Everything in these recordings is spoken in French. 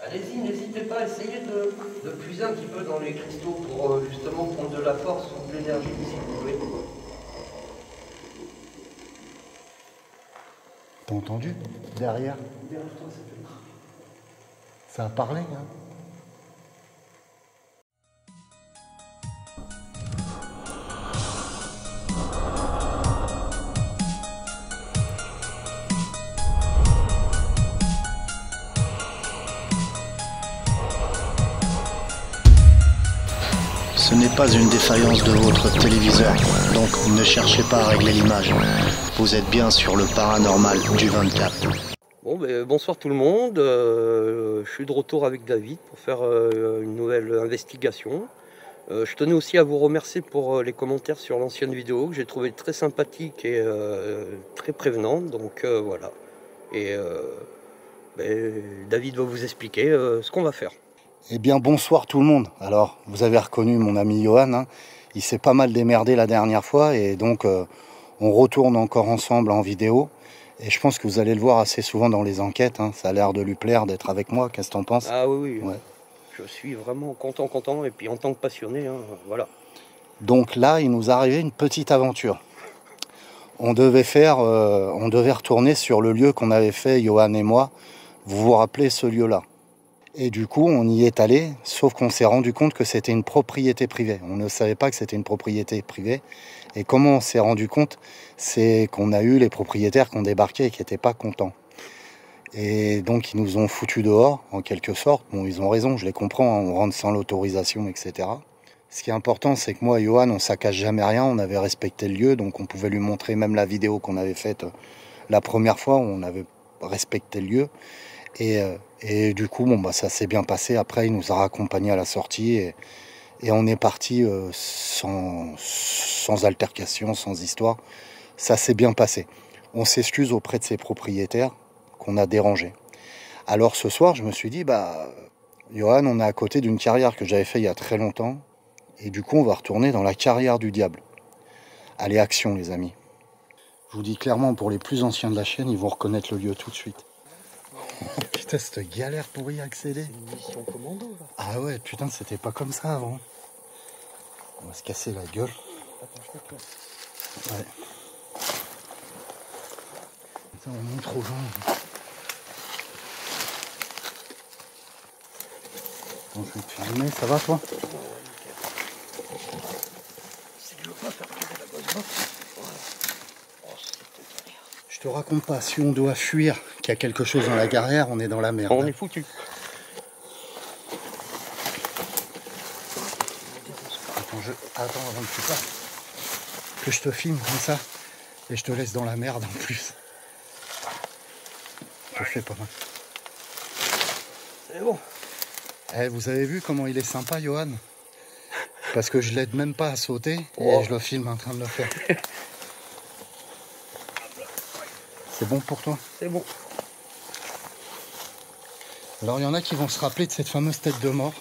Allez-y, n'hésitez pas à essayer de puiser un petit peu dans les cristaux pour justement prendre de la force ou de l'énergie si vous voulez. T'as entendu? Derrière? Derrière toi, ça fait... Ça a parlé, hein? Ce n'est pas une défaillance de votre téléviseur, donc ne cherchez pas à régler l'image. Vous êtes bien sur le paranormal du 24. Bon, bonsoir tout le monde, je suis de retour avec David pour faire une nouvelle investigation. Je tenais aussi à vous remercier pour les commentaires sur l'ancienne vidéo que j'ai trouvé très sympathique et très prévenante, donc voilà. Et David va vous expliquer ce qu'on va faire. Eh bien, bonsoir tout le monde. Alors, vous avez reconnu mon ami Johan, hein. Il s'est pas mal démerdé la dernière fois et donc on retourne encore ensemble en vidéo. Et je pense que vous allez le voir assez souvent dans les enquêtes, hein. Ça a l'air de lui plaire d'être avec moi. Qu'est-ce que t'en penses? Ah oui, oui. Ouais. Je suis vraiment content, et puis en tant que passionné, hein, voilà. Donc là, il nous arrivait une petite aventure. On devait retourner sur le lieu qu'on avait fait, Johan et moi. Vous vous rappelez ce lieu-là? Et du coup, on y est allé, sauf qu'on s'est rendu compte que c'était une propriété privée. On ne savait pas que c'était une propriété privée. Et comment on s'est rendu compte? C'est qu'on a eu les propriétaires qui ont débarqué et qui n'étaient pas contents. Et donc, ils nous ont foutus dehors, en quelque sorte. Bon, ils ont raison, je les comprends, hein, on rentre sans l'autorisation, etc. Ce qui est important, c'est que moi et Johan, on saccage jamais rien, on avait respecté le lieu, donc on pouvait lui montrer même la vidéo qu'on avait faite la première fois, où on avait respecté le lieu. Et du coup, bon, bah, ça s'est bien passé. Après, il nous a raccompagnés à la sortie et on est parti sans altercation, sans histoire. Ça s'est bien passé. On s'excuse auprès de ses propriétaires qu'on a dérangé. Alors ce soir, je me suis dit, bah, Johan, on est à côté d'une carrière que j'avais fait il y a très longtemps. Et du coup, on va retourner dans la carrière du diable. Allez, action, les amis. Je vous dis clairement, pour les plus anciens de la chaîne, ils vont reconnaître le lieu tout de suite. Putain, cette galère pour y accéder. C'est une mission commando, là. Ah ouais, putain, c'était pas comme ça avant. On va se casser la gueule. Attends, Ouais. Putain, on monte trop loin. Attends, je vais te filmer, ça va toi? Si tu veux pas faire tomber la gosse box, voilà. Oh, c'était galère. Je te raconte pas, si on doit fuir, qu'il y a quelque chose dans la carrière, on est dans la merde. On est foutu. Attends, avant que tu partes, que je te filme comme ça, et je te laisse dans la merde en plus. Je fais pas mal. C'est bon. Eh, vous avez vu comment il est sympa, Johan? Parce que je l'aide même pas à sauter, Oh. et je le filme en train de le faire. C'est bon pour toi? C'est bon. Alors il y en a qui vont se rappeler de cette fameuse tête de mort.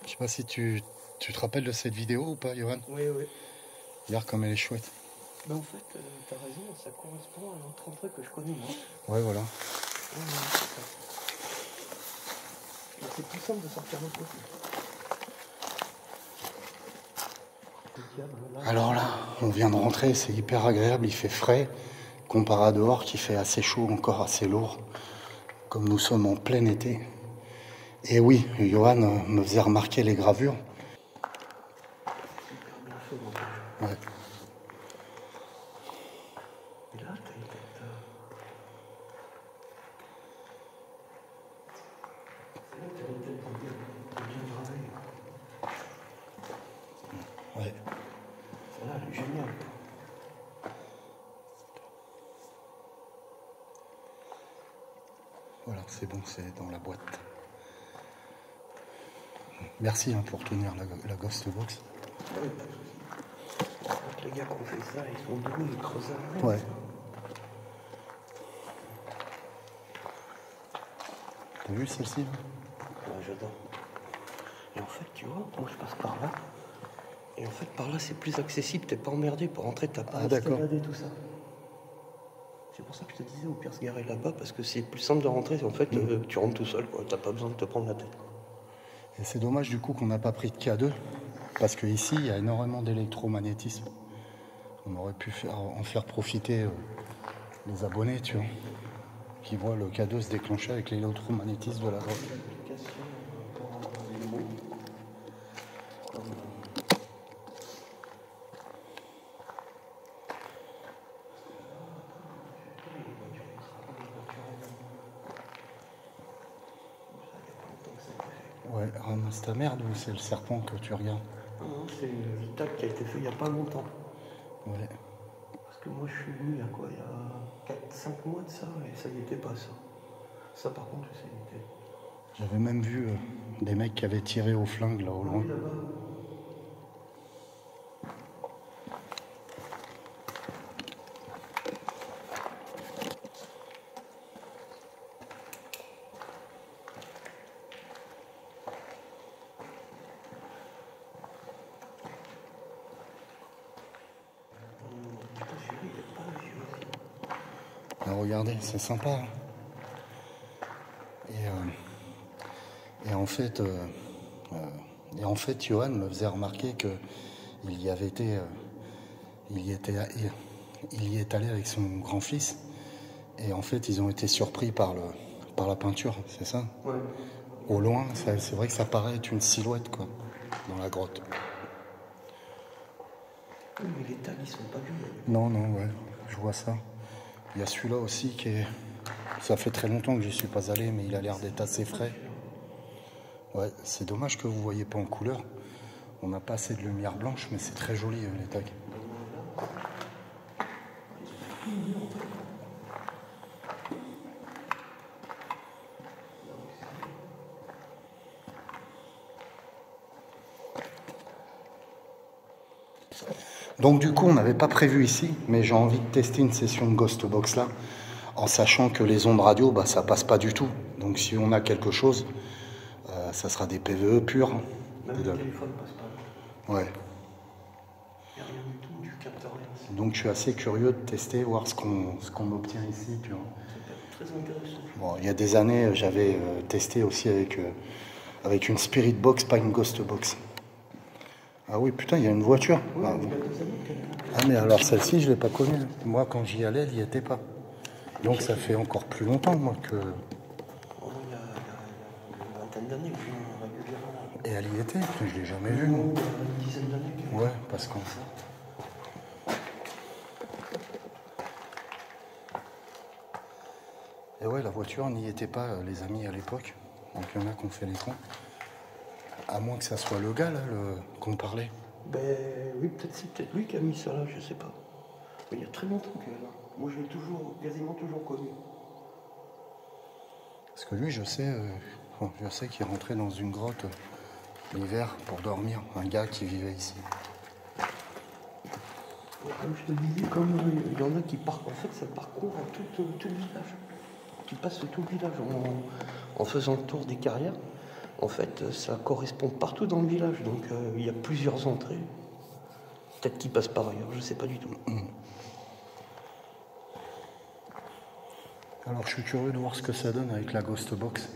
Je sais pas si tu te rappelles de cette vidéo ou pas, Johan? Oui, oui. Regarde comme elle est chouette. Mais en fait, t'as raison, ça correspond à un autre endroit que je connais, moi. Ouais, voilà. Ouais, c'est ça. Mais c'est plus simple de sortir un peu. Alors là, on vient de rentrer, c'est hyper agréable, il fait frais, comparé à dehors qui fait assez chaud, encore assez lourd, comme nous sommes en plein été. Et oui, Johan me faisait remarquer les gravures. Ouais. Et là, t'as une tête. C'est là que t'as une tête bien gravée. Ouais. Celle-là, elle est géniale. Voilà, c'est bon, c'est dans la boîte. Merci hein, pour tenir la Ghost Box. Ouais, les gars qui ont fait ça, ils sont doués, ils creusent à la Ouais. T'as vu celle-ci là? Ouais, j'adore. Et en fait, tu vois, moi je passe par là. Et en fait, par là, c'est plus accessible, t'es pas emmerdé pour rentrer, t'as pas à te d'accord. balader, tout ça. C'est pour ça que je te disais, au pire se garer là-bas, parce que c'est plus simple de rentrer. En fait, tu rentres tout seul, quoi. T'as pas besoin de te prendre la tête. Et c'est dommage du coup qu'on n'a pas pris de K2, parce qu'ici, il y a énormément d'électromagnétisme. On aurait pu en faire profiter les abonnés, tu vois, qui voient le K2 se déclencher avec l'électromagnétisme de la drogue. Ouais, ramasse ta merde ou c'est le serpent que tu regardes? Non, c'est une Vital qui a été fait il n'y a pas longtemps. Ouais. Parce que moi je suis venu il y a quoi, il y a 4-5 mois de ça, et ça n'y était pas ça. Ça par contre, ça y était. J'avais même vu des mecs qui avaient tiré au flingue là au loin. Oui, là-bas. Alors, regardez, c'est sympa. Et en fait, Johan me faisait remarquer que il y est allé avec son grand-fils. Et en fait, ils ont été surpris par la peinture, c'est ça? Ouais. Au loin, c'est vrai que ça paraît être une silhouette, quoi, dans la grotte. Oui, mais les tags, ils sont pas vieux. Non, ouais, je vois ça. Il y a celui-là aussi qui est... Ça fait très longtemps que j'y suis pas allé, mais il a l'air d'être assez frais. Ouais, c'est dommage que vous ne voyez pas en couleur. On n'a pas assez de lumière blanche, mais c'est très joli, les tags. Donc du coup, on n'avait pas prévu ici, mais j'ai envie de tester une session de Ghost Box là, en sachant que les ondes radio, bah, ça passe pas du tout. Donc si on a quelque chose, ça sera des PVE purs. Même le téléphone passe pas. Ouais. Il n'y a rien du tout, du capteur rien. Donc je suis assez curieux de tester, voir ce qu'on obtient ici, tu vois. C'est très intéressant. Bon, il y a des années, j'avais testé aussi avec une Spirit Box, pas une Ghost Box. Ah oui, putain, il y a une voiture. Oui, Ah, il y a 2 années qu'elle est là. ah mais alors celle-ci, je ne l'ai pas connue. Moi, quand j'y allais, elle n'y était pas. Donc ça fait encore plus longtemps, moi, que... Oh, il y a une vingtaine d'années que je viens régulièrement. Et elle y était, je ne l'ai jamais vue. moi. Il y a une dizaine d'années qu'elle est là. Ouais, parce qu'en fait... Et ouais, la voiture n'y était pas, les amis, à l'époque. Donc il y en a qui ont fait les cons. À moins que ça soit le gars, là, qu'on parlait. Ben oui, c'est peut-être lui qui a mis ça là, je sais pas. Mais il y a très longtemps qu'elle est là. Moi je l'ai quasiment toujours connu. Parce que lui, je sais qu'il est rentré dans une grotte l'hiver pour dormir. Un gars qui vivait ici. Comme je te disais, comme il y en a qui partent, en fait ça parcourt tout le village. Tu passes tout le village en faisant le tour des carrières. En fait, ça correspond partout dans le village, donc il y a plusieurs entrées. Peut-être qu'ils passent par ailleurs, je sais pas du tout. Alors je suis curieux de voir ce que ça donne avec la Ghost Box.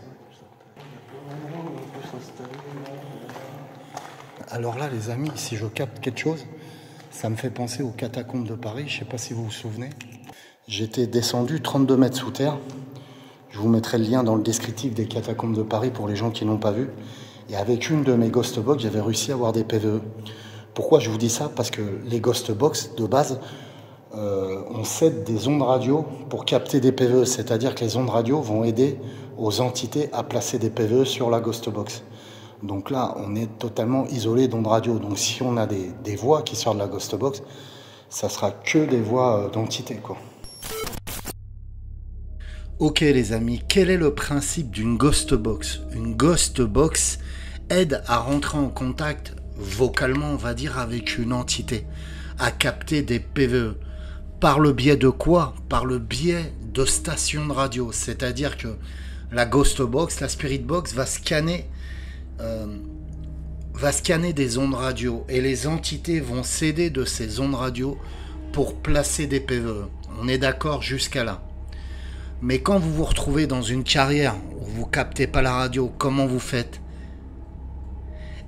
Alors là, les amis, si je capte quelque chose, ça me fait penser aux catacombes de Paris. Je sais pas si vous vous souvenez. J'étais descendu 32 mètres sous terre. Je vous mettrai le lien dans le descriptif des catacombes de Paris pour les gens qui n'ont pas vu. Et avec une de mes Ghost Box, j'avais réussi à avoir des PVE. Pourquoi je vous dis ça? Parce que les Ghost Box, de base, on cède des ondes radio pour capter des PVE. C'est-à-dire que les ondes radio vont aider aux entités à placer des PVE sur la Ghost Box. Donc là, on est totalement isolé d'ondes radio. Donc si on a des voix qui sortent de la Ghost Box, ça sera que des voix d'entités, quoi. Ok les amis, quel est le principe d'une Ghost Box? Une Ghost Box aide à rentrer en contact vocalement, on va dire, avec une entité, à capter des PVE. Par le biais de quoi? Par le biais de stations de radio. C'est-à-dire que la Ghost Box, la Spirit Box va scanner des ondes radio et les entités vont s'aider de ces ondes radio pour placer des PVE. On est d'accord jusqu'à là. Mais quand vous vous retrouvez dans une carrière où vous captez pas la radio, comment vous faites?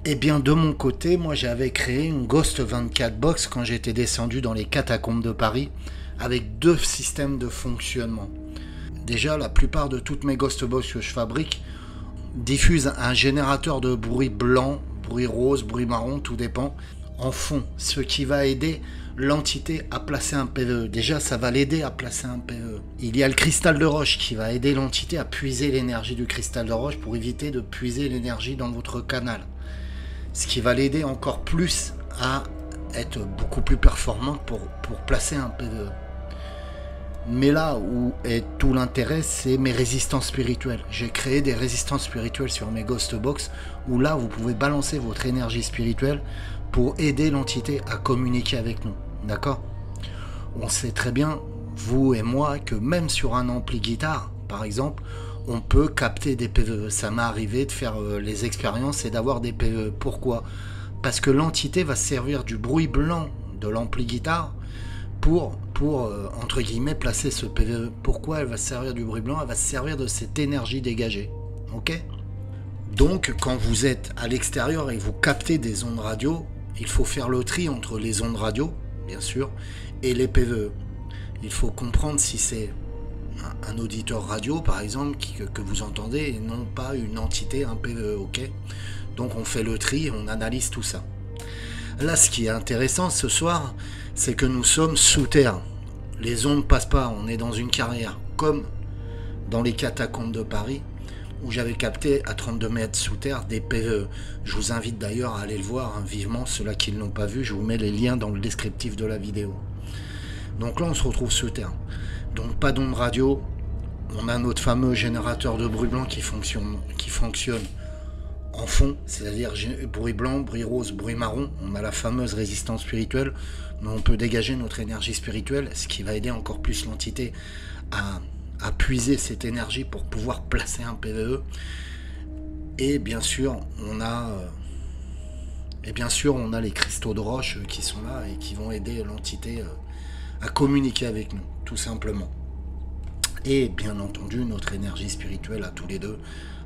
Eh bien, de mon côté, moi j'avais créé une Ghost 24 Box quand j'étais descendu dans les catacombes de Paris avec 2 systèmes de fonctionnement. Déjà, la plupart de toutes mes Ghost Box que je fabrique diffusent un générateur de bruit blanc, bruit rose, bruit marron, tout dépend, en fond, ce qui va aider l'entité à placer un PVE. Déjà, ça va l'aider à placer un PVE. Il y a le cristal de roche qui va aider l'entité à puiser l'énergie du cristal de roche pour éviter de puiser l'énergie dans votre canal. Ce qui va l'aider encore plus à être beaucoup plus performant pour placer un PVE. Mais là où est tout l'intérêt, c'est mes résistances spirituelles. J'ai créé des résistances spirituelles sur mes Ghost Box où là, vous pouvez balancer votre énergie spirituelle pour aider l'entité à communiquer avec nous. D'accord? On sait très bien, vous et moi, que même sur un ampli guitare, par exemple, on peut capter des PVE. Ça m'est arrivé de faire les expériences et d'avoir des PVE. Pourquoi? Parce que l'entité va se servir du bruit blanc de l'ampli guitare pour entre guillemets, placer ce PVE. Pourquoi elle va se servir du bruit blanc? Elle va se servir de cette énergie dégagée. Ok? Donc, quand vous êtes à l'extérieur et vous captez des ondes radio, il faut faire le tri entre les ondes radio, bien sûr, et les PVE. Il faut comprendre si c'est un auditeur radio, par exemple, que vous entendez, et non pas une entité, un PVE, ok? Donc on fait le tri et on analyse tout ça. Là, ce qui est intéressant ce soir, c'est que nous sommes sous terre. Les ondes ne passent pas, on est dans une carrière, comme dans les catacombes de Paris, où j'avais capté à 32 mètres sous terre des PVE. Je vous invite d'ailleurs à aller le voir, hein, vivement, ceux-là qui ne l'ont pas vu, je vous mets les liens dans le descriptif de la vidéo. Donc là, on se retrouve sous terre. Donc pas d'onde radio, on a notre fameux générateur de bruit blanc qui fonctionne en fond, c'est-à-dire bruit blanc, bruit rose, bruit marron. On a la fameuse résistance spirituelle, mais on peut dégager notre énergie spirituelle, ce qui va aider encore plus l'entité à puiser cette énergie pour pouvoir placer un PVE. Et bien sûr, on a les cristaux de roche qui sont là et qui vont aider l'entité à communiquer avec nous, tout simplement. Et bien entendu, notre énergie spirituelle à tous les deux,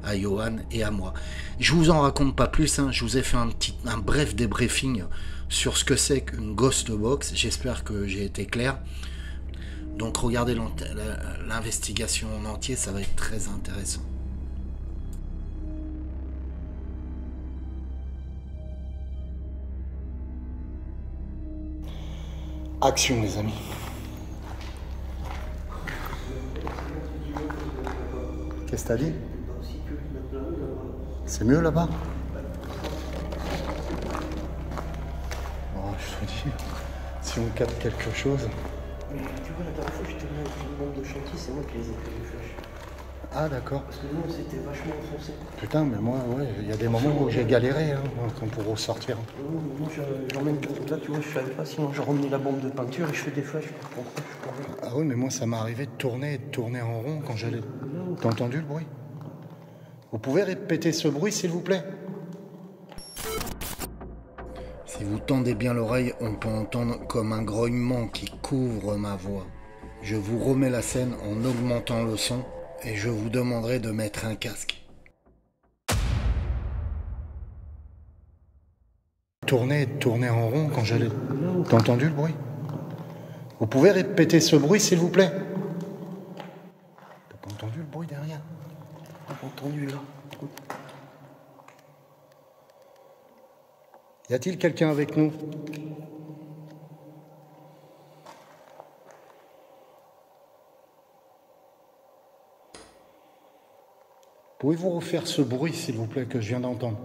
à Johan et à moi. Je vous en raconte pas plus, hein. Je vous ai fait un bref débriefing sur ce que c'est qu'une Ghost Box. J'espère que j'ai été clair. Donc regardez l'investigation en entier, ça va être très intéressant. Action les amis. Qu'est-ce que t'as dit? C'est mieux là-bas? Oh, je te dis, si on capte quelque chose... Mais tu vois, la dernière fois, j'étais venu avec une bande de chantier, c'est moi qui les ai fait les flashs. Ah d'accord. Parce que nous, c'était vachement enfoncé. Putain, mais moi, ouais, il y a des moments où j'ai galéré, hein, pour ressortir. Moi, j'emmène... Là, tu vois, je savais pas, sinon je ramenais la bombe de peinture et je fais des flashs. Ah oui, mais moi, ça m'est arrivé de tourner en rond quand j'allais... T'as entendu le bruit? Vous pouvez répéter ce bruit, s'il vous plaît? Si vous tendez bien l'oreille, on peut entendre comme un grognement qui couvre ma voix. Je vous remets la scène en augmentant le son et je vous demanderai de mettre un casque. Tourner en rond quand j'allais... T'as entendu le bruit? Vous pouvez répéter ce bruit, s'il vous plaît? T'as pas entendu le bruit derrière? T'as pas entendu là? Y a-t-il quelqu'un avec nous? Pouvez-vous refaire ce bruit, s'il vous plaît, que je viens d'entendre?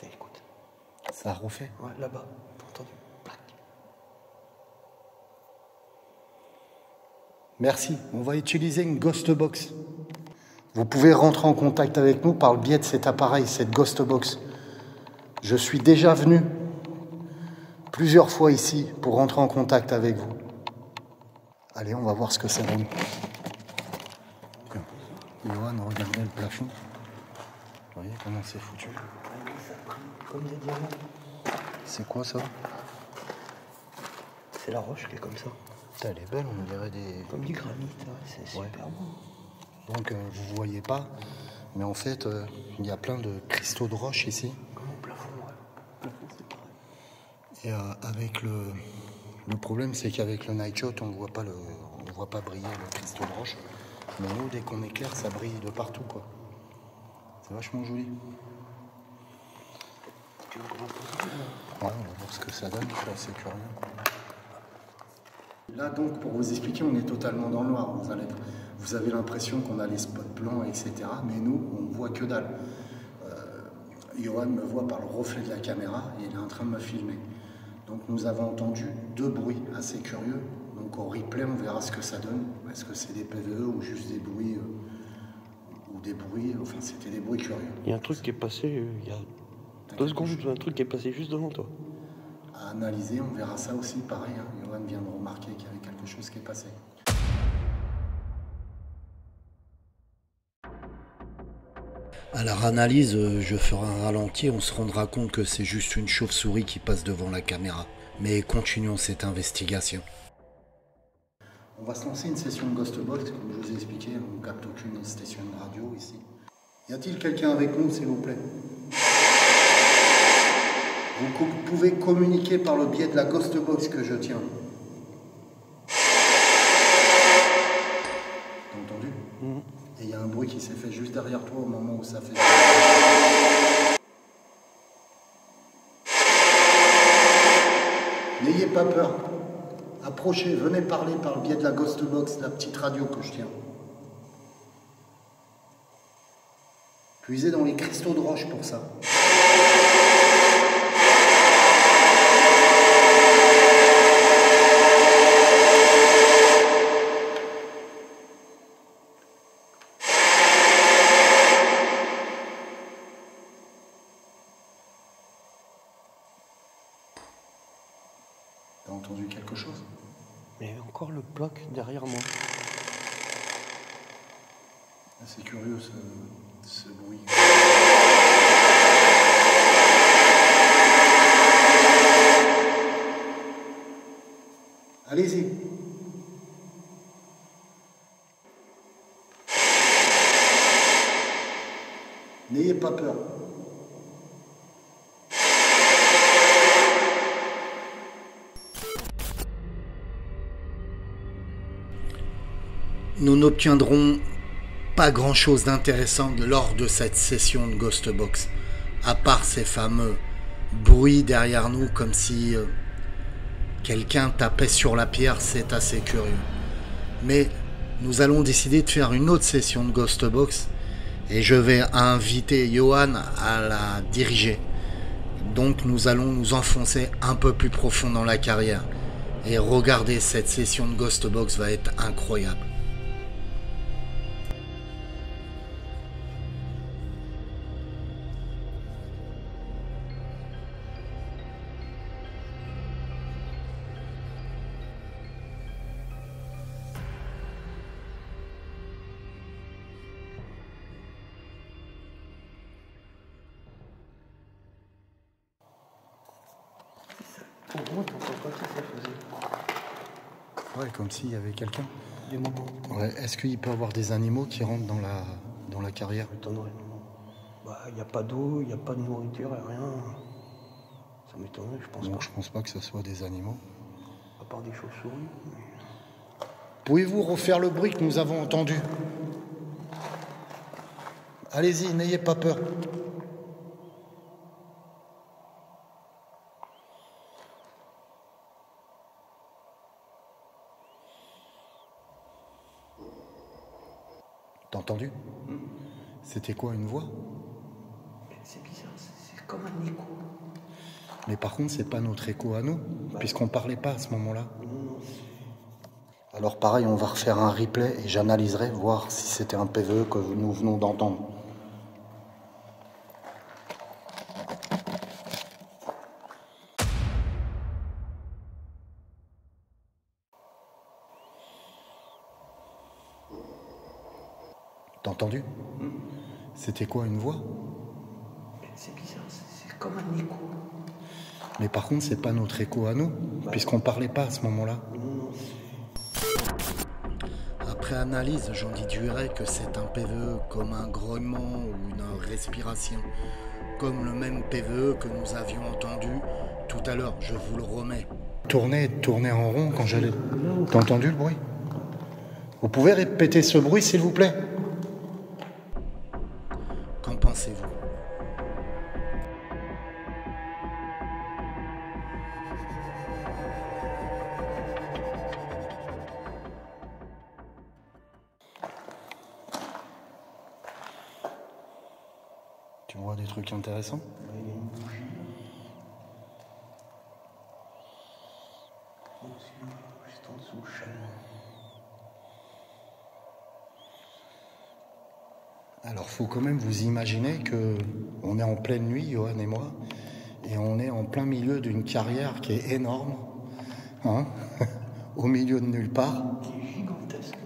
Écoute. Ça a refait? Ouais, là-bas. T'as entendu? Plac. Merci. On va utiliser une Ghost Box. Vous pouvez rentrer en contact avec nous par le biais de cet appareil, cette Ghost Box. Je suis déjà venu plusieurs fois ici pour rentrer en contact avec vous. Allez, on va voir ce que ça donne. Johan, regardez le plafond. Vous voyez comment c'est foutu? Comme des diamants. C'est quoi ça? C'est la roche qui est comme ça. Putain, elle est belle, on dirait des... Comme du granit, ouais, c'est super beau. Donc vous voyez pas, mais en fait il y a plein de cristaux de roche ici. Comme au plafond, ouais. Au plafond, c'est pareil. Et avec le problème, c'est qu'avec le night shot, on voit pas briller le cristaux de roche. Mais nous, dès qu'on éclaire, ça brille de partout, quoi. C'est vachement joli. Tu veux qu'on en pose Ouais, on va voir ce que ça donne, je suis assez curieux. Là, donc, pour vous expliquer, on est totalement dans le noir. Vous avez l'impression qu'on a les spots blancs, etc. Mais nous, on ne voit que dalle. Johan me voit par le reflet de la caméra et il est en train de me filmer. Donc nous avons entendu 2 bruits assez curieux. Donc au replay, on verra ce que ça donne. Est-ce que c'est des PVE ou juste des bruits enfin c'était des bruits curieux. Il y a un truc qui est passé il y a 2 secondes, un truc qui est passé juste devant toi. À analyser, on verra ça aussi, pareil. Johan vient de remarquer qu'il y avait quelque chose qui est passé. À la analyse, je ferai un ralenti, on se rendra compte que c'est juste une chauve-souris qui passe devant la caméra. Mais continuons cette investigation. On va se lancer une session de Ghost Box, comme je vous ai expliqué, on ne capte aucune station de radio ici. Y a-t-il quelqu'un avec nous, s'il vous plaît? Vous pouvez communiquer par le biais de la Ghost Box que je tiens. T'as entendu? Et il y a un bruit qui s'est fait juste derrière toi au moment où ça fait... N'ayez pas peur. Approchez, venez parler par le biais de la Ghost Box, la petite radio que je tiens. Puisez dans les cristaux de roche pour ça. T'as entendu quelque chose? Mais encore le bloc derrière moi. C'est curieux ce bruit. Allez-y. N'ayez pas peur. Nous n'obtiendrons pas grand-chose d'intéressant lors de cette session de Ghost Box, à part ces fameux bruits derrière nous comme si quelqu'un tapait sur la pierre, c'est assez curieux. Mais nous allons décider de faire une autre session de Ghost Box et je vais inviter Johan à la diriger. Donc nous allons nous enfoncer un peu plus profond dans la carrière et regarder cette session de Ghost Box va être incroyable. Pour moi, t'entends pas ça faisait. Ouais, comme s'il y avait quelqu'un. Des moments. Ouais, est-ce qu'il peut y avoir des animaux qui rentrent dans la carrière? Ça m'étonnerait. Bah, il n'y a pas d'eau, il n'y a pas de nourriture et rien. Ça m'étonnerait, je pense Non, pas. je pense pas que ce soit des animaux. À part des chauves-souris. Mais... Pouvez-vous refaire le bruit que nous avons entendu? Allez-y, n'ayez pas peur. T'as entendu? C'était quoi, une voix? C'est bizarre, c'est comme un écho. Mais par contre, c'est pas notre écho à nous, puisqu'on parlait pas à ce moment-là. Alors pareil, on va refaire un replay et j'analyserai, voir si c'était un PVE que nous venons d'entendre. T'as entendu? C'était quoi, une voix? C'est bizarre, c'est comme un écho. Mais par contre, c'est pas notre écho à nous, puisqu'on parlait pas à ce moment-là. Après analyse, j'en déduirais que c'est un PVE comme un grognement ou une respiration, comme le même PVE que nous avions entendu tout à l'heure, je vous le remets. Tournez en rond quand j'allais... T'as entendu le bruit? Vous pouvez répéter ce bruit, s'il vous plaît? Qu'en pensez-vous? Tu vois des trucs intéressants? Juste en dessous, le chameau. Alors, faut quand même vous imaginer que on est en pleine nuit, Johan et moi, et on est en plein milieu d'une carrière qui est énorme, hein, au milieu de nulle part. Qui est gigantesque.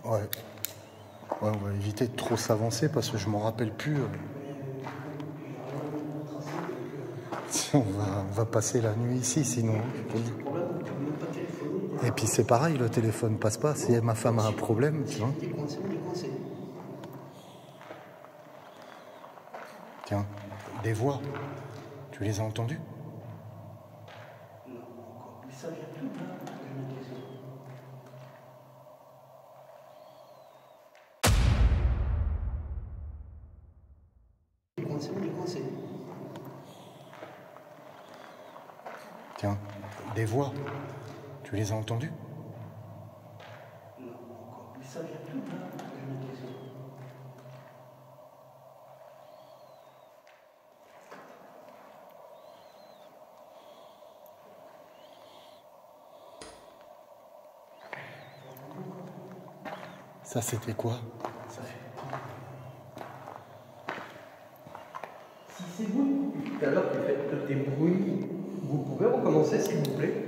Ouais. Ouais, on va éviter de trop s'avancer parce que je m'en rappelle plus. On va passer la nuit ici sinon. Et puis c'est pareil, le téléphone passe pas. Si ma femme a un problème, tu vois. Tiens, des voix. Tu les as entendues? Non, encore. Mais ça vient tout là. Tiens, des voix. Tu les as entendues? Non, encore. Mais ça vient tout là. Ça, c'était quoi? Ça fait. Si c'est vous, tout à l'heure, qui faites des bruits, vous pouvez recommencer, s'il vous plaît?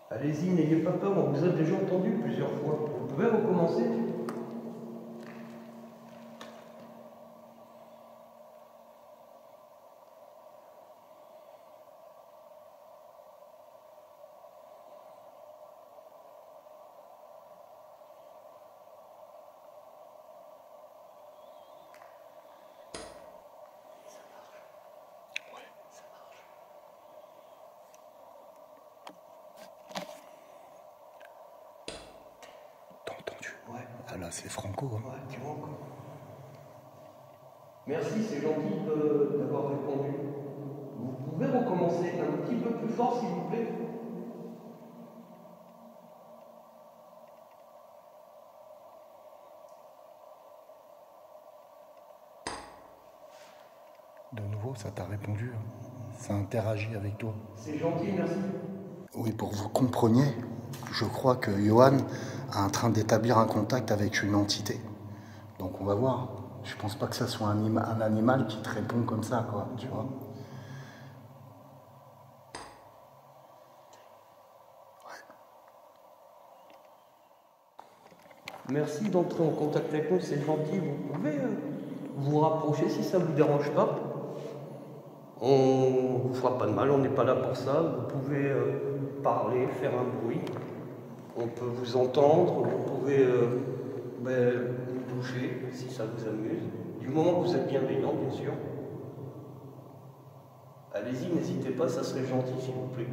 Allez-y, n'ayez pas peur, on vous a déjà entendu plusieurs fois. Vous pouvez recommencer? T'as entendu? Ouais. Ah là, c'est Franco. Hein. Ouais, tu vois encore. Merci, c'est gentil d'avoir répondu. Vous pouvez recommencer un petit peu plus fort, s'il vous plaît? De nouveau, ça t'a répondu. Hein. Ça interagit avec toi. C'est gentil, merci. Oui, pour que vous compreniez, je crois que Johan est en train d'établir un contact avec une entité. Donc on va voir. Je pense pas que ça soit un animal qui te répond comme ça, quoi, tu vois. Merci d'entrer en contact avec nous, c'est gentil. Vous pouvez vous rapprocher si ça ne vous dérange pas. On ne vous fera pas de mal, on n'est pas là pour ça. Vous pouvez parler, faire un bruit. On peut vous entendre, vous pouvez vous bouger si ça vous amuse. Du moment que vous êtes bienveillant, bien sûr. Allez-y, n'hésitez pas, ça serait gentil, s'il vous plaît.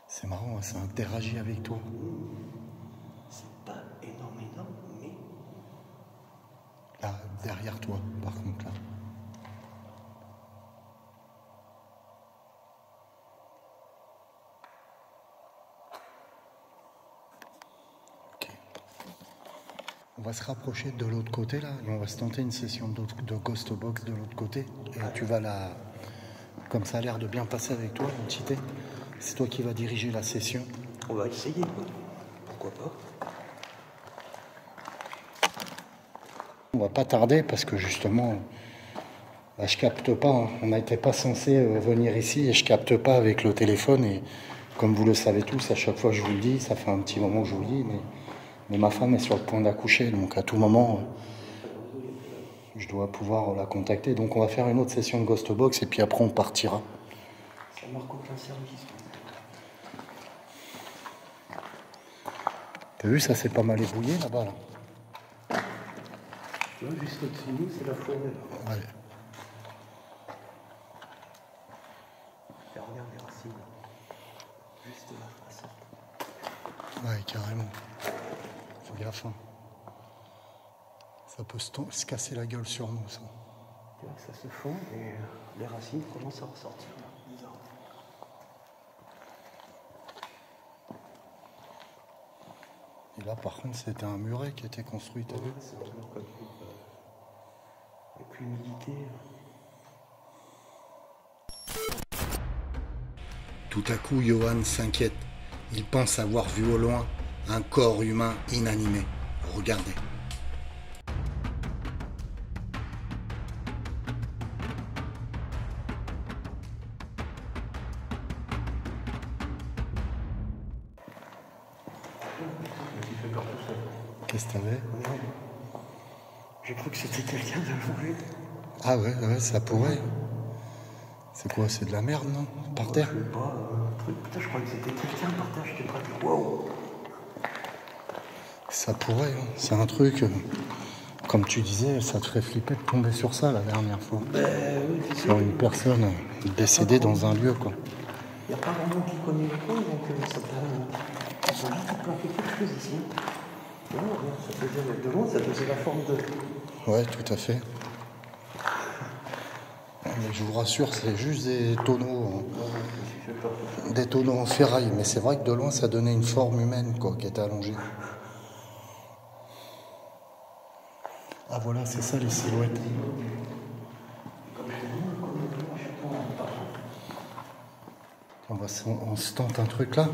C'est marrant, ça interagit avec toi. C'est pas énorme, mais... Là, derrière toi, par contre, là. Ok. On va se rapprocher de l'autre côté là et on va se tenter une session de Ghost Box de l'autre côté. Et tu vas la... Comme ça a l'air de bien passer avec toi, l'entité, c'est toi qui vas diriger la session. On va essayer, quoi. Pourquoi pas. On va pas tarder parce que justement, bah, je capte pas. Hein. On n'était pas censé venir ici et je capte pas avec le téléphone. Et comme vous le savez tous, à chaque fois que je vous le dis, ça fait un petit moment que je vous le dis, mais ma femme est sur le point d'accoucher, donc à tout moment, je dois pouvoir la contacter. Donc on va faire une autre session de Ghost Box et puis après on partira. Ça marque aucun service. T'as vu, ça c'est pas mal ébouillé là-bas là. Tu vois, juste au-dessus de nous, c'est la forêt. Ouais. Et regarde les racines. Juste là, à sorte. Ouais, carrément. Fais gaffe. Hein. Ça peut se casser la gueule sur nous, ça. Tu vois, ça se fond et les racines commencent à ressortir. Là. Bizarre. Et là, par contre, c'était un muret qui était construit, t'as vu ? C'est un mur comme avec l'humidité. Tout à coup, Johan s'inquiète. Il pense avoir vu au loin un corps humain inanimé. Regardez. Qu'est-ce que t'avais ? J'ai cru que c'était quelqu'un de l'enlever. Ah ouais, ça pourrait. C'est quoi ? C'est de la merde, non ? Par terre ? Je sais pas, un truc. Putain, je croyais que c'était quelqu'un par terre. J'étais pas dit, waouh. Ça pourrait, hein. C'est un truc, comme tu disais, ça te ferait flipper de tomber sur ça la dernière fois. Oui, Sur une personne décédée dans un lieu, quoi. Il n'y a pas vraiment qui connaît le coin, donc ça peut juste planquer quelque chose ici. Non, ça faisait de loin, ça faisait la forme de... Ouais, tout à fait. Mais je vous rassure, c'est juste des tonneaux, des tonneaux en ferraille. Mais c'est vrai que de loin, ça donnait une forme humaine, quoi, qui était allongée. Ah voilà, c'est ça les silhouettes. On se tente un truc là.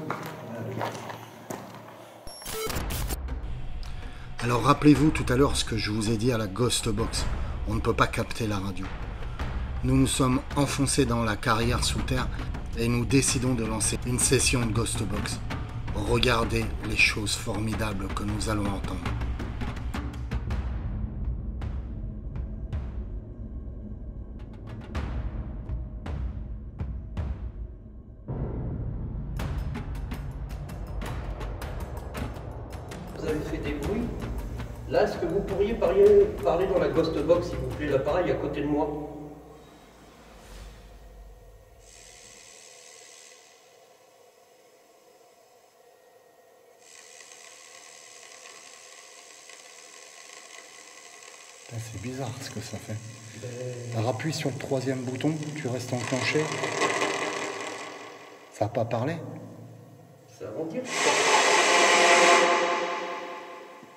Alors rappelez-vous tout à l'heure ce que je vous ai dit à la Ghost Box. On ne peut pas capter la radio. Nous nous sommes enfoncés dans la carrière sous terre et nous décidons de lancer une session de Ghost Box. Regardez les choses formidables que nous allons entendre. Vous avez fait des bruits. Là, est-ce que vous pourriez parler dans la Ghost Box, s'il vous plaît, l'appareil à côté de moi? C'est bizarre ce que ça fait. Alors appuie sur le troisième bouton, tu restes enclenché. Ça n'a pas parlé? Ça va dire.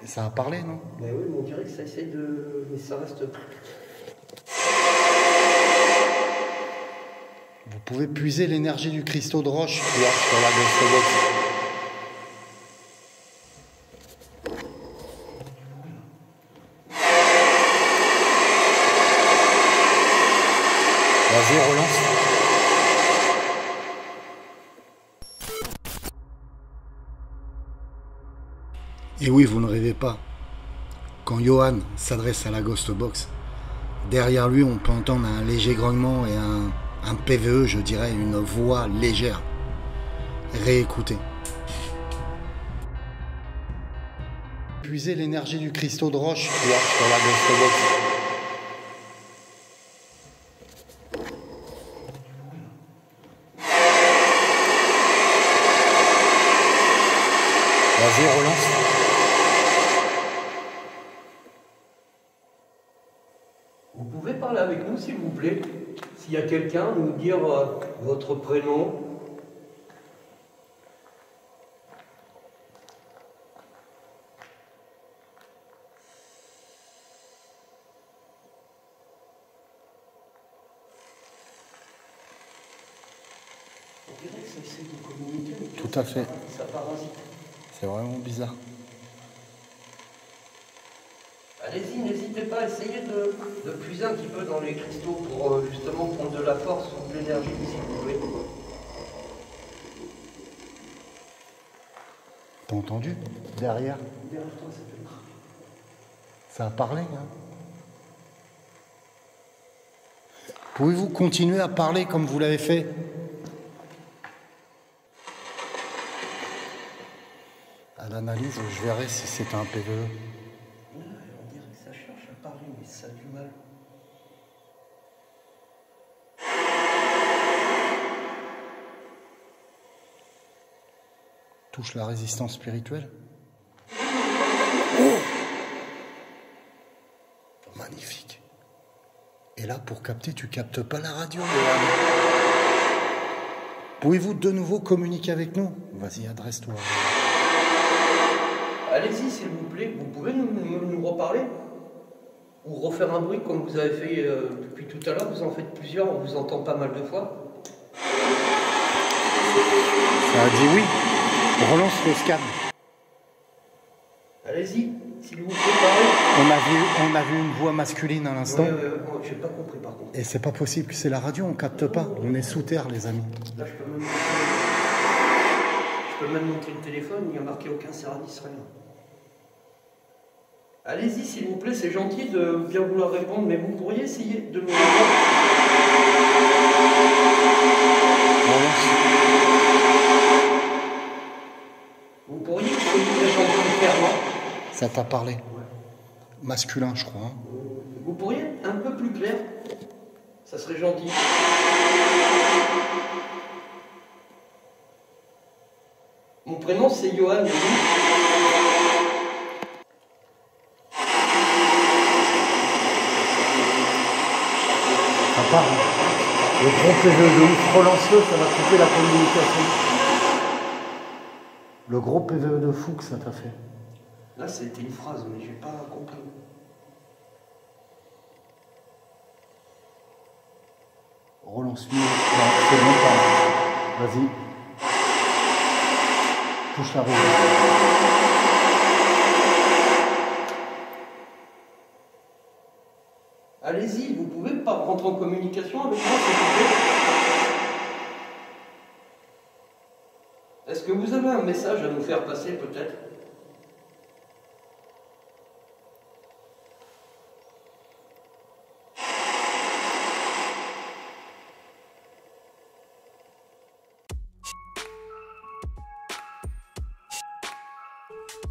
Et ça a parlé, non? Mais oui, mais on dirait que ça essaie de... Mais ça reste... Vous pouvez puiser l'énergie du cristaux de roche là, sur la Ghost Box. Vas-y, relance. Et oui, vous ne rêvez pas. Quand Johan s'adresse à la Ghost Box, derrière lui, on peut entendre un léger grognement et un PVE, je dirais, une voix légère. Réécoutez. Puiser l'énergie du cristaux de roche là, sur la Ghost Box. Vas-y, relance. Vous pouvez parler avec nous, s'il vous plaît? S'il y a quelqu'un, nous dire votre prénom. dirait que ça essaie de communiquer, mais Tout à fait. ça parasite. C'est vraiment bizarre. Allez-y, n'hésitez pas à essayer de puiser un petit peu dans les cristaux pour justement prendre de la force ou de l'énergie si vous pouvez. T'as entendu? Derrière? Derrière toi, ça fait craquer. Ça a parlé, hein? Pouvez-vous continuer à parler comme vous l'avez fait? À l'analyse, je verrai si c'est un PVE. On dirait que ça cherche à parler, mais ça a du mal. Touche la résistance spirituelle. Magnifique. Et là, pour capter, tu captes pas la radio. Pouvez-vous de nouveau communiquer avec nous? Vas-y, adresse-toi. Allez-y, s'il vous plaît, vous pouvez nous reparler? Ou refaire un bruit comme vous avez fait depuis tout à l'heure, vous en faites plusieurs, on vous entend pas mal de fois. Ça a dit oui. Relance le scan. Allez-y, s'il vous plaît, parlez. On a vu une voix masculine à l'instant. J'ai pas compris par contre. Et c'est pas possible que c'est la radio, on capte pas. On est sous terre, les amis. Là, je peux même montrer le téléphone, il n'y a marqué aucun service, rien. Allez-y, s'il vous plaît, c'est gentil de bien vouloir répondre, mais vous pourriez essayer de nous répondre. Vous pourriez nous répondre plus clairement. Ça t'a parlé? Ouais. Masculin, je crois. Hein. Vous pourriez être un peu plus clair? Ça serait gentil. Mon prénom, c'est Johan. Ça part. Hein. Le gros PVE de ouf, relance-le, ça va couper la communication. Le gros PVE de fou que ça t'a fait. Là, c'était une phrase, mais j'ai pas compris. Relance-lui. C'est bon, vas-y. Touche la roue. Allez-y, vous pouvez pas rentrer en communication avec moi, s'il vous plaît? Est-ce que vous avez un message à nous faire passer, peut-être?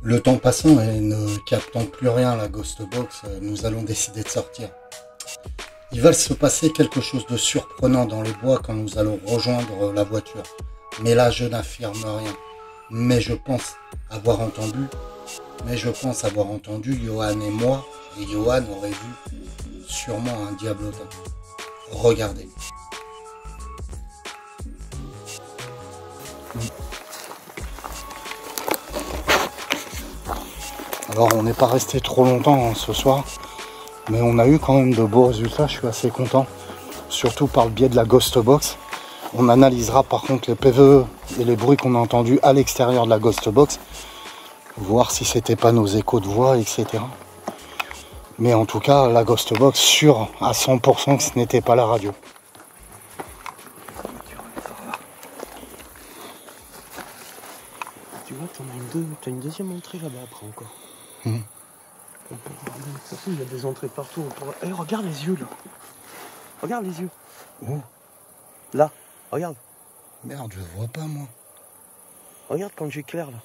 Le temps passant et ne captant plus rien la Ghost Box, nous allons décider de sortir. Il va se passer quelque chose de surprenant dans les bois quand nous allons rejoindre la voiture. Mais là, je n'affirme rien. Mais je pense avoir entendu Johan et moi, et Johan aurait vu sûrement un diablotin. Regardez. Alors on n'est pas resté trop longtemps ce soir, mais on a eu quand même de beaux résultats, je suis assez content, surtout par le biais de la Ghost Box. On analysera par contre les PVE et les bruits qu'on a entendus à l'extérieur de la Ghost Box, voir si c'était pas nos échos de voix, etc. Mais en tout cas, la Ghost Box, sûr à 100% que ce n'était pas la radio. Tu vois, t'as une deuxième entrée là-bas après encore. On peut regarder. De toute façon, il y a des entrées partout. Eh, regarde les yeux là. Regarde les yeux. Oh. Là, regarde. Merde, je vois pas moi. Regarde quand j'éclaire là.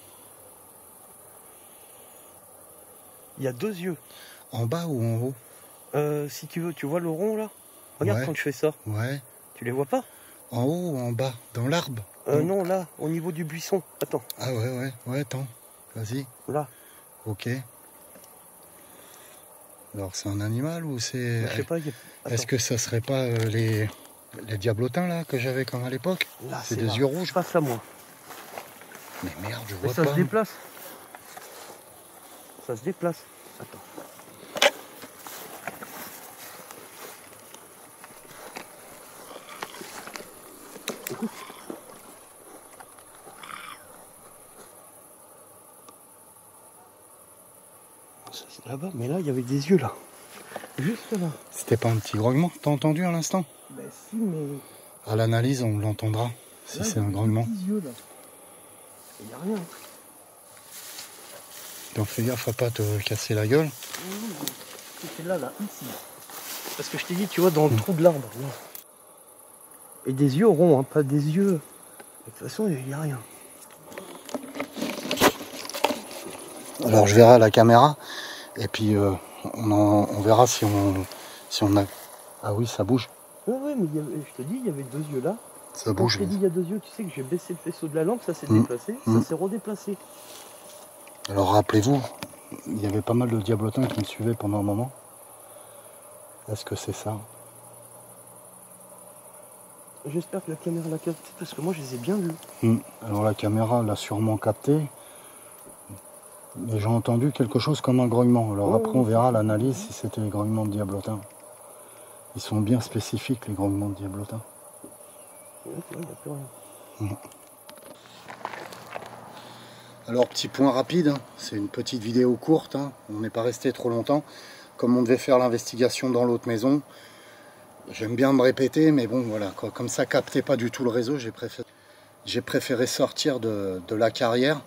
Il y a deux yeux. En bas ou en haut? Si tu veux, tu vois le rond là? Regarde quand je fais ça. Ouais. Tu les vois pas? En haut ou en bas? Dans l'arbre? Non, là, au niveau du buisson. Attends. Ah ouais, attends. Vas-y. Là. Ok. Alors c'est un animal ou c'est... Je sais pas. Est-ce que ça serait pas les diablotins là que j'avais comme à l'époque? C'est des yeux rouges. Passe à moi. Mais merde, je vois ça pas. Se déplace. Ça se déplace. Attends. Écoute. Là-bas, mais là, il y avait des yeux là. Juste là. C'était pas un petit grognement, t'as entendu à l'instant? Ben si, mais... À l'analyse, on l'entendra, si là, c'est un grognement. Des yeux là. Il n'y a rien. Donc fais gaffe à pas te casser la gueule. C'était là, ici. Parce que je t'ai dit, tu vois, dans le trou de l'arbre. Là. Et des yeux ronds, hein, pas des yeux... De toute façon, il n'y a rien. Alors je verrai à la caméra, et puis on verra si on a... Ah oui, ça bouge. Ouais, mais je te dis, il y avait deux yeux là. Ça bouge. Quand je t'ai dit, il y a deux yeux, tu sais que j'ai baissé le faisceau de la lampe, ça s'est déplacé, ça s'est redéplacé. Alors rappelez-vous, il y avait pas mal de diablotins qui me suivaient pendant un moment. Est-ce que c'est ça? J'espère que la caméra l'a capté, parce que moi je les ai bien vus. Alors la caméra l'a sûrement capté. Mais j'ai entendu quelque chose comme un grognement. Alors après on verra l'analyse si c'était les grognements de diablotins. Ils sont bien spécifiques les grognements de diablotins. Ouais, il n'y a plus rien. Alors petit point rapide, hein. C'est une petite vidéo courte, hein. On n'est pas resté trop longtemps. Comme on devait faire l'investigation dans l'autre maison, j'aime bien me répéter, mais bon voilà, quoi. Comme ça captait pas du tout le réseau, j'ai préféré sortir de la carrière.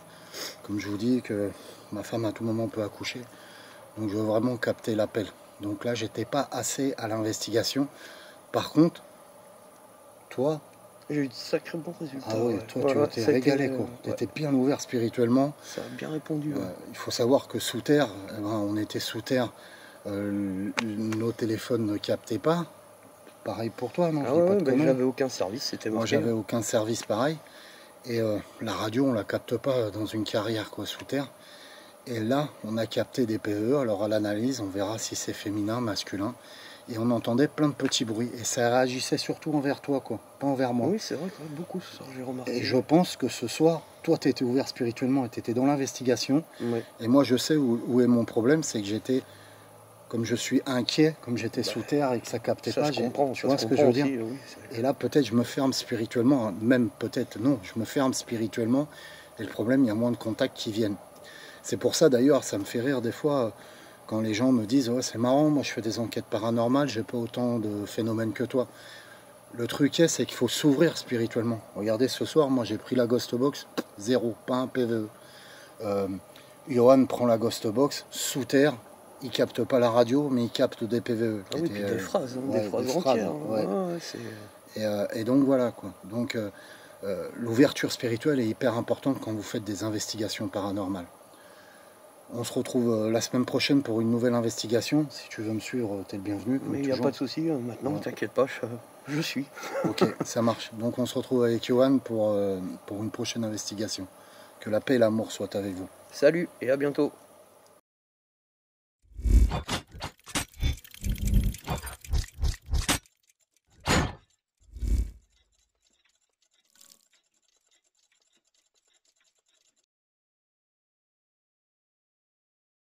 Comme je vous dis que ma femme à tout moment peut accoucher, donc je veux vraiment capter l'appel. Donc là j'étais pas assez à l'investigation. Par contre, toi... J'ai eu de sacrés bons résultats. Ah ouais, toi tu t'es régalé quoi. Tu étais bien ouvert spirituellement. Ça a bien répondu. Il faut savoir que sous terre, on était sous terre, nos téléphones ne captaient pas. Pareil pour toi, non? J'avais aucun service, c'était marqué. Moi j'avais aucun service pareil. Et la radio on la capte pas dans une carrière quoi, sous terre. Et là on a capté des PVE, alors à l'analyse on verra si c'est féminin, masculin. Et on entendait plein de petits bruits. Et ça réagissait surtout envers toi, quoi, pas envers moi. Oui, c'est vrai, quand même, beaucoup ce soir, j'ai remarqué. Et je pense que ce soir, toi, tu étais ouvert spirituellement et tu étais dans l'investigation. Oui. Et moi, je sais où est mon problème, c'est que j'étais, comme je suis inquiet, comme j'étais sous terre et que ça captait pas. Je comprends, tu vois ce que je veux dire? Oui, et là, peut-être, je me ferme spirituellement. Même peut-être, non, je me ferme spirituellement. Et le problème, il y a moins de contacts qui viennent. C'est pour ça, d'ailleurs, ça me fait rire des fois... Quand les gens me disent, ouais, c'est marrant, moi je fais des enquêtes paranormales, j'ai pas autant de phénomènes que toi. Le truc c'est qu'il faut s'ouvrir spirituellement. Regardez, ce soir, moi j'ai pris la Ghost Box, 0, pas un PVE. Johan prend la Ghost Box, sous terre, il capte pas la radio, mais il capte des PVE. Ah oui, puis des phrases, des phrases entières. Et donc voilà, quoi. Donc l'ouverture spirituelle est hyper importante quand vous faites des investigations paranormales. On se retrouve la semaine prochaine pour une nouvelle investigation. Si tu veux me suivre, t'es le bienvenu. Mais il n'y a pas de souci, maintenant, t'inquiète pas, je suis. Ok, ça marche. Donc on se retrouve avec Johan pour une prochaine investigation. Que la paix et l'amour soient avec vous. Salut et à bientôt.